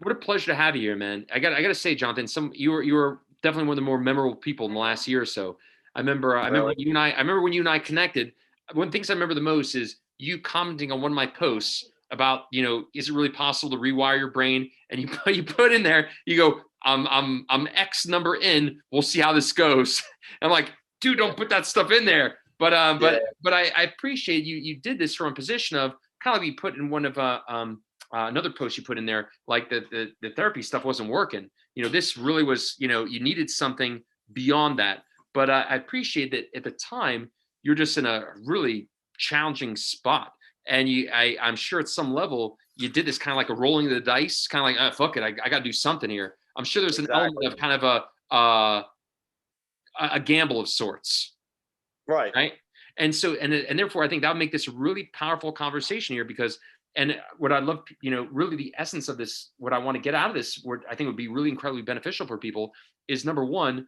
what a pleasure to have you here, man. I got to say, Jonathan, you were definitely one of the more memorable people in the last year or so. I remember Really? when I remember when you and I connected. One of the things I remember the most is you commenting on one of my posts about, is it really possible to rewire your brain? And you put in there, you go, I'm X number in. We'll see how this goes. I'm like, dude, don't put that stuff in there. Yeah. But I appreciate you did this from a position of kind of like you put in one of another post you put in there, like the therapy stuff wasn't working. This really was, you needed something beyond that. But I appreciate that at the time you're just in a really challenging spot, and I'm sure at some level you did this kind of like a rolling of the dice, kind of like, fuck it, I got to do something here. I'm sure there's an element Exactly. of kind of a gamble of sorts, Right. right? And so, and therefore, I think that would make this a really powerful conversation here because, and what I love, really the essence of this, what I want to get out of this, what I think would be really incredibly beneficial for people is number one,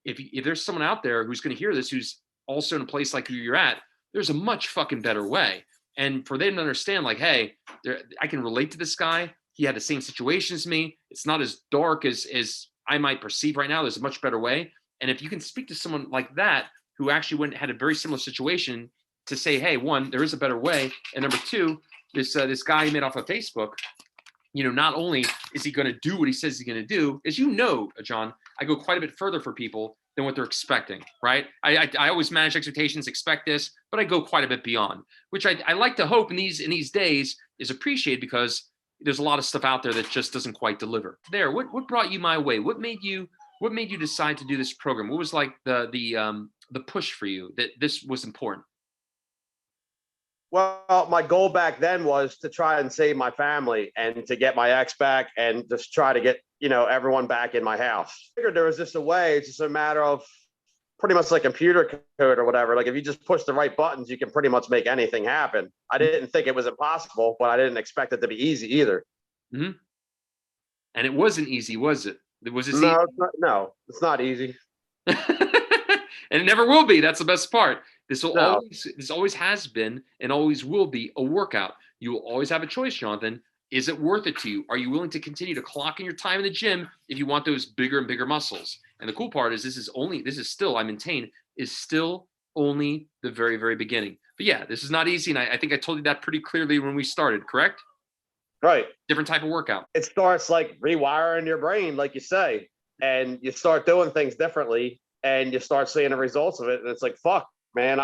if there's someone out there who's going to hear this, who's also in a place like who you're at, there's a much fucking better way. And for them to understand, like, hey, I can relate to this guy. He had the same situation as me. It's not as dark as I might perceive right now. There's a much better way. And if you can speak to someone like that who actually had a very similar situation to say, hey, one, there is a better way, and number two, this guy he made off of Facebook, not only is he going to do what he says he's going to do, as John, I go quite a bit further for people than what they're expecting, right? I always manage expectations, expect this, but I go quite a bit beyond, which I like to hope in these days is appreciated because there's a lot of stuff out there that just doesn't quite deliver. What brought you my way? What made you decide to do this program? What was like the push for you that this was important? Well, my goal back then was to try and save my family and to get my ex back and just try to get, everyone back in my house. I figured there was just a way. It's just a matter of pretty much like computer code or whatever. Like if you just push the right buttons, you can pretty much make anything happen. I didn't think it was impossible, but I didn't expect it to be easy either. Mm-hmm. And it wasn't easy, was it? Was this easy? No, it's not easy. And it never will be. That's the best part. No. This always has been and always will be a workout. You will always have a choice, Jonathan. Is it worth it to you? Are you willing to continue to clock in your time in the gym if you want those bigger and bigger muscles? And the cool part is this is still, I maintain, is still only the very, very beginning. But yeah, this is not easy. And I think I told you that pretty clearly when we started, correct? Right. Different type of workout. It starts like rewiring your brain, like you say, and you start doing things differently and you start seeing the results of it. And it's like, fuck, man,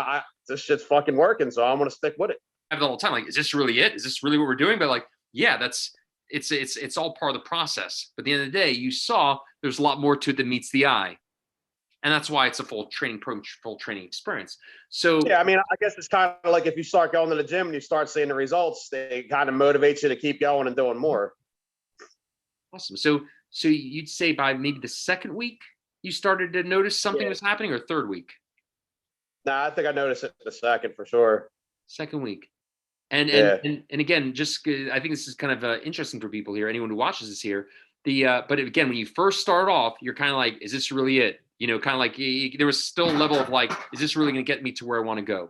this shit's fucking working. So I'm going to stick with it. I have it all the time. Like, is this really it? Is this really what we're doing? But like, yeah, it's all part of the process. But at the end of the day, you saw there's a lot more to it than meets the eye. And that's why it's a full training experience. So yeah, I mean, I guess it's kind of like if you start going to the gym and you start seeing the results, it kind of motivates you to keep going and doing more. Awesome. So you'd say by maybe the second week you started to notice something was happening, or third week? Nah, I think I noticed it the second for sure. Second week. And again, just I think this is kind of interesting for people here, anyone who watches this here. But again, when you first start off, you're kind of like, is this really it? Kind of like there was still a level of like, is this really going to get me to where I want to go?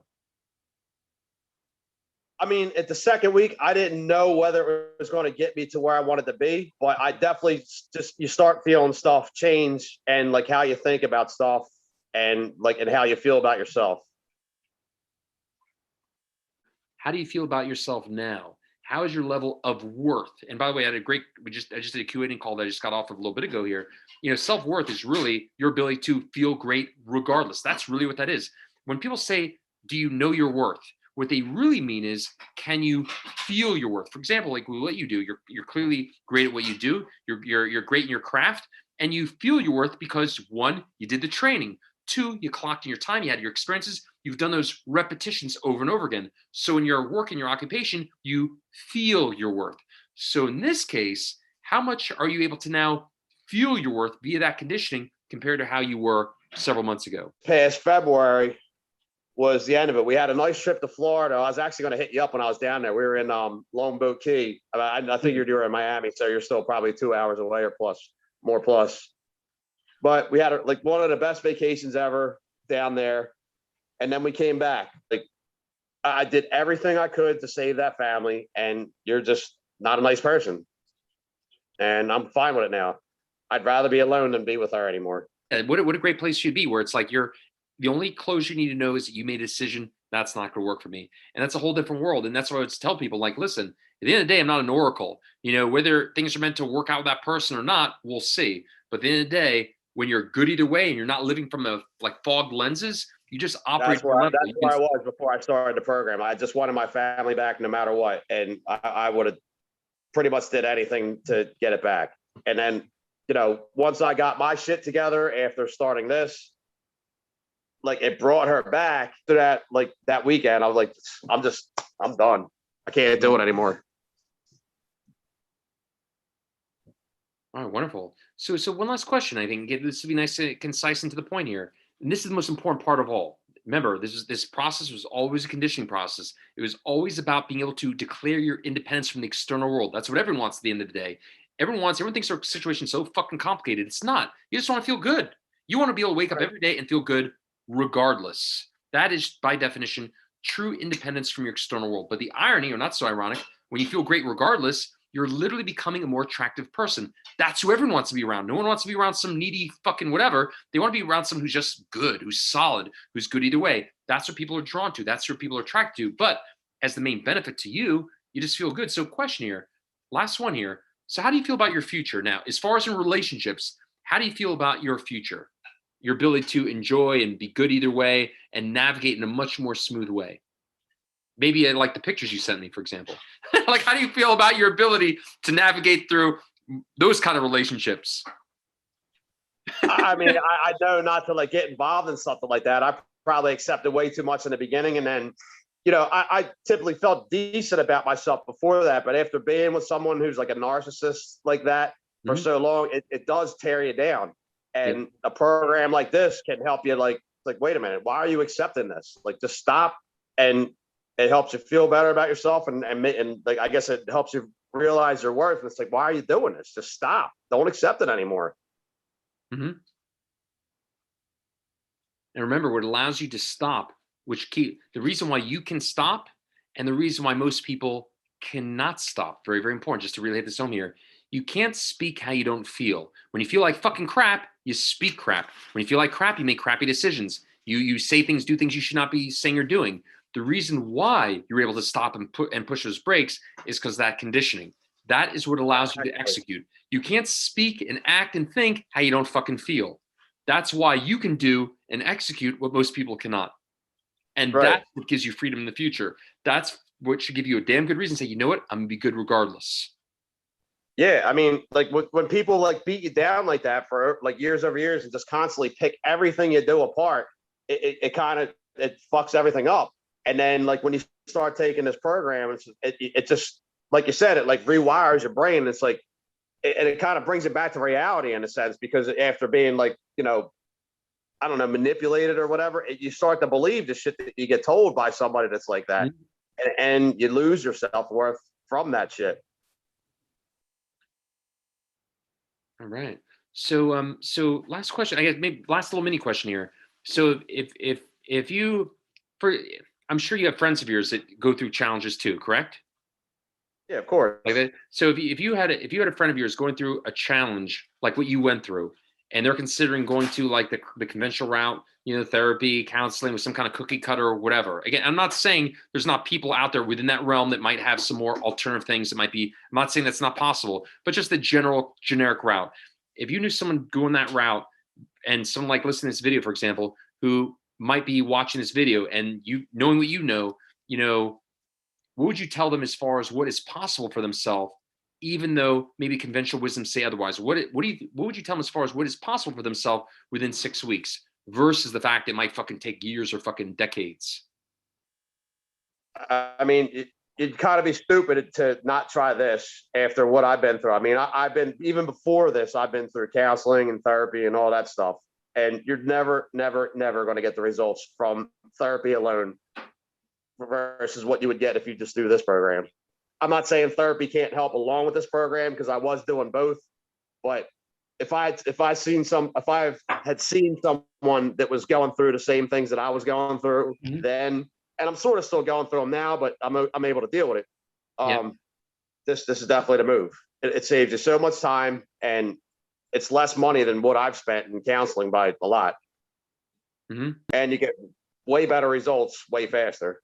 I mean, at the second week, I didn't know whether it was going to get me to where I wanted to be, but I definitely you start feeling stuff change and like how you think about stuff and how you feel about yourself. How do you feel about yourself now? How is your level of worth? And by the way, I just did a Q&A call that I just got off of a little bit ago here. Self-worth is really your ability to feel great regardless. That's really what that is. When people say, do you know your worth? What they really mean is, can you feel your worth? For example, like what you do, you're clearly great at what you do. You're great in your craft, and you feel your worth because one, you did the training. Two, you clocked in your time, you had your experiences, you've done those repetitions over and over again. So in your work, in your occupation, you feel your worth. So in this case, how much are you able to now feel your worth via that conditioning compared to how you were several months ago? Past February was the end of it. We had a nice trip to Florida. I was actually going to hit you up when I was down there. We were in Longboat Key. I think you were in Miami, so you're still probably 2 hours away or more plus. But we had like one of the best vacations ever down there. And then we came back. Like I did everything I could to save that family. And you're just not a nice person. and I'm fine with it now. I'd rather be alone than be with her anymore. And what a great place you'd be, where it's like you're the only closure you need to know is that you made a decision that's not going to work for me, and that's a whole different world. And that's what I would tell people: like, listen, at the end of the day, I'm not an oracle. You know, whether things are meant to work out with that person or not, we'll see. But at the end of the day, when you're good either way, and you're not living from a like fogged lenses, you just operate at a level. That's where I was before I started the program. I just wanted my family back no matter what, and I would have pretty much did anything to get it back. And then, you know, once I got my shit together after starting this, like it brought her back to that, like that weekend. I was like, I'm done. I can't do it anymore. All right, wonderful. So one last question. I think this would be nice and concise and to the point here. And this is the most important part of all. Remember, this process was always a conditioning process. It was always about being able to declare your independence from the external world. That's what everyone wants at the end of the day. Everyone thinks their situation's so fucking complicated. It's not. You just want to feel good. You want to be able to wake up every day and feel good regardless. That is, by definition, true independence from your external world. But the irony, or not so ironic, when you feel great regardless, you're literally becoming a more attractive person. That's who everyone wants to be around. No one wants to be around some needy fucking whatever. They want to be around someone who's just good, who's solid, who's good either way. That's what people are drawn to. That's what people are attracted to. But as the main benefit to you, you just feel good. So question here, last one here. So how do you feel about your future now? As far as in relationships, how do you feel about your future? Your ability to enjoy and be good either way and navigate in a much more smooth way? Maybe I like the pictures you sent me, for example. Like, how do you feel about your ability to navigate through those kind of relationships? I mean, I know not to like get involved in something like that. I probably accepted way too much in the beginning. And then, you know, I typically felt decent about myself before that. But after being with someone who's like a narcissist like that for so long, it does tear you down. And a program like this can help you like, wait a minute, why are you accepting this? Like, just stop. And it helps you feel better about yourself. And like, I guess it helps you realize your worth. And it's like, why are you doing this? Just stop. Don't accept it anymore. Mm-hmm. And remember, what allows you to stop, the reason why you can stop and the reason why most people cannot stop, very, very important, just to really hit this home here. You can't speak how you don't feel. When you feel like fucking crap, you speak crap. When you feel like crap, you make crappy decisions. You say things, do things you should not be saying or doing. The reason why you're able to stop and push those brakes is because that conditioning. That is what allows you to execute. You can't speak and act and think how you don't fucking feel. That's why you can do and execute what most people cannot. And that's what gives you freedom in the future. That's what should give you a damn good reason to say, you know what, I'm gonna be good regardless. Yeah, I mean, like when people like beat you down like that for like years over years and just constantly pick everything you do apart, it kind of fucks everything up. And then like when you start taking this program, it just, like you said, it like rewires your brain. It's like, it kind of brings it back to reality in a sense, because after being like, you know, I don't know, manipulated or whatever, you start to believe the shit that you get told by somebody that's like that. Mm-hmm. And you lose your self-worth from that shit. All right. So, so last question, I guess maybe last little mini question here. So if you, I'm sure you have friends of yours that go through challenges too, correct? Yeah, of course. Like that. So if you had a friend of yours going through a challenge like what you went through, and they're considering going to like the conventional route, you know, therapy, counseling with some kind of cookie cutter or whatever. Again, I'm not saying there's not people out there within that realm that might have some more alternative things that might be, I'm not saying that's not possible, but just the generic route. If you knew someone going that route and someone like listening to this video, for example, who might be watching this video and you knowing what you know, what would you tell them as far as what is possible for themselves, even though maybe conventional wisdom say otherwise? What would you tell them as far as what is possible for themselves within 6 weeks versus the fact it might fucking take years or fucking decades? I mean, you'd kind of be stupid to not try this after what I've been through. I mean, I've been, even before this, I've been through counseling and therapy and all that stuff. And you're never going to get the results from therapy alone versus what you would get if you just do this program. I'm not saying therapy can't help along with this program, because I was doing both. But if I had seen someone that was going through the same things that I was going through then, and I'm sort of still going through them now, but I'm able to deal with it. This is definitely the move. it saves you so much time, and it's less money than what I've spent in counseling by a lot. Mhm. And you get way better results way faster.